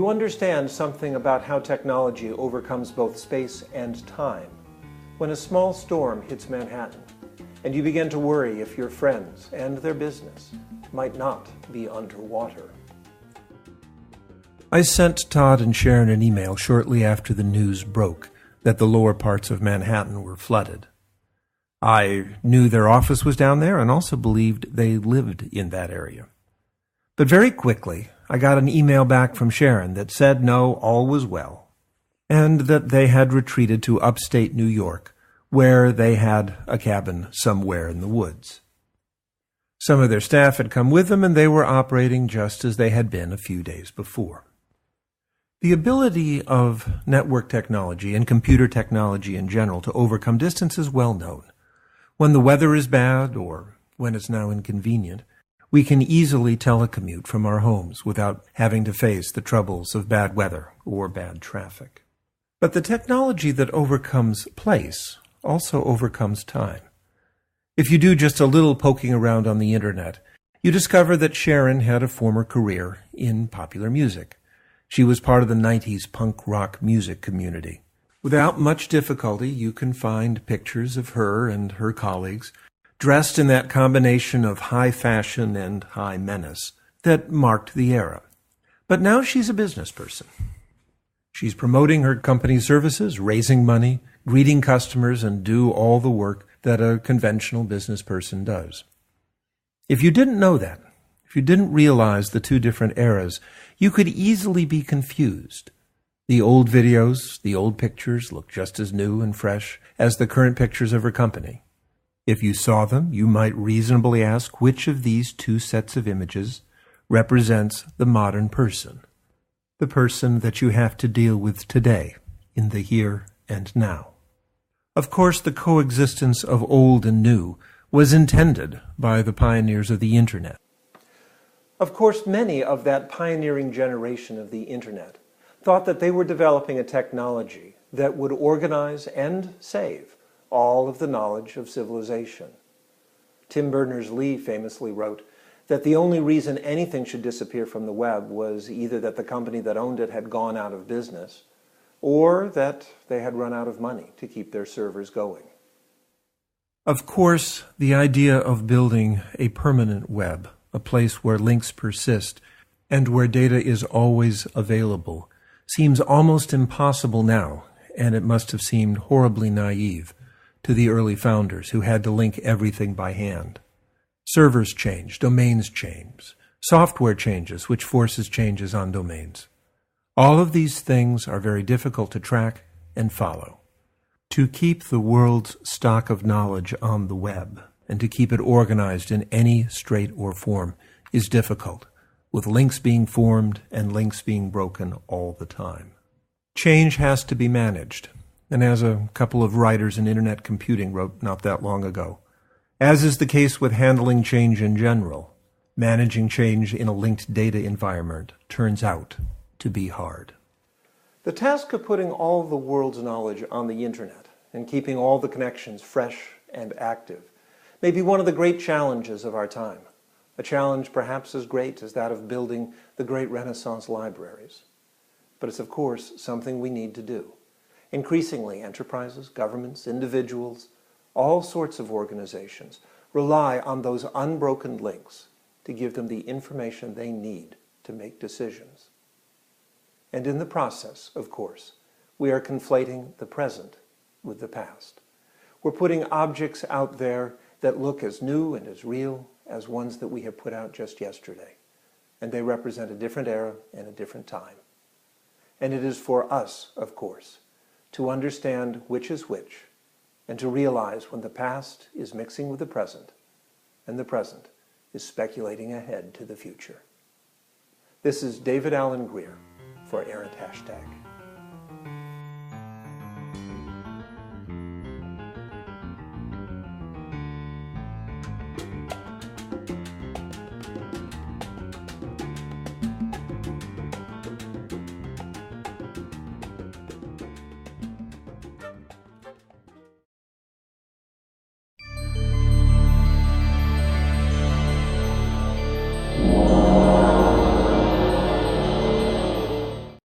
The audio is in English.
you understand something about how technology overcomes both space and time when a small storm hits Manhattan and you begin to worry if your friends and their business might not be underwater. I sent Todd and Sharon an email shortly after the news broke that the lower parts of Manhattan were flooded. I knew their office was down there and also believed they lived in that area. But very quickly, I got an email back from Sharon that said no, all was well, and that they had retreated to upstate New York, where they had a cabin somewhere in the woods. Some of their staff had come with them, and they were operating just as they had been a few days before. The ability of network technology and computer technology in general to overcome distance is well known. When the weather is bad, or when it's now inconvenient, we can easily telecommute from our homes without having to face the troubles of bad weather or bad traffic. But the technology that overcomes place also overcomes time. If you do just a little poking around on the internet, you discover that Sharon had a former career in popular music. She was part of the 90s punk rock music community. Without much difficulty, you can find pictures of her and her colleagues dressed in that combination of high fashion and high menace that marked the era. But now she's a business person. She's promoting her company's services, raising money, greeting customers, and do all the work that a conventional business person does. If you didn't know that, if you didn't realize the two different eras, you could easily be confused. The old videos, the old pictures look just as new and fresh as the current pictures of her company. If you saw them, you might reasonably ask which of these two sets of images represents the modern person, the person that you have to deal with today, in the here and now. Of course, the coexistence of old and new was intended by the pioneers of the Internet. Of course, many of that pioneering generation of the Internet thought that they were developing a technology that would organize and save all of the knowledge of civilization. Tim Berners-Lee famously wrote that the only reason anything should disappear from the web was either that the company that owned it had gone out of business or that they had run out of money to keep their servers going. Of course, the idea of building a permanent web, a place where links persist and where data is always available, seems almost impossible now, and it must have seemed horribly naive to the early founders who had to link everything by hand. Servers change, domains change, software changes, which forces changes on domains. All of these things are very difficult to track and follow. To keep the world's stock of knowledge on the web and to keep it organized in any strait or form is difficult, with links being formed and links being broken all the time. Change has to be managed, and as a couple of writers in Internet computing wrote not that long ago, as is the case with handling change in general, managing change in a linked data environment turns out to be hard. The task of putting all the world's knowledge on the Internet and keeping all the connections fresh and active may be one of the great challenges of our time, a challenge perhaps as great as that of building the great Renaissance libraries. But it's of course something we need to do. Increasingly, enterprises, governments, individuals, all sorts of organizations rely on those unbroken links to give them the information they need to make decisions. And in the process, of course, we are conflating the present with the past. We're putting objects out there that look as new and as real as ones that we have put out just yesterday. And they represent a different era and a different time. And it is for us, of course, to understand which is which, and to realize when the past is mixing with the present, and the present is speculating ahead to the future. This is David Allen Greer for Errant #.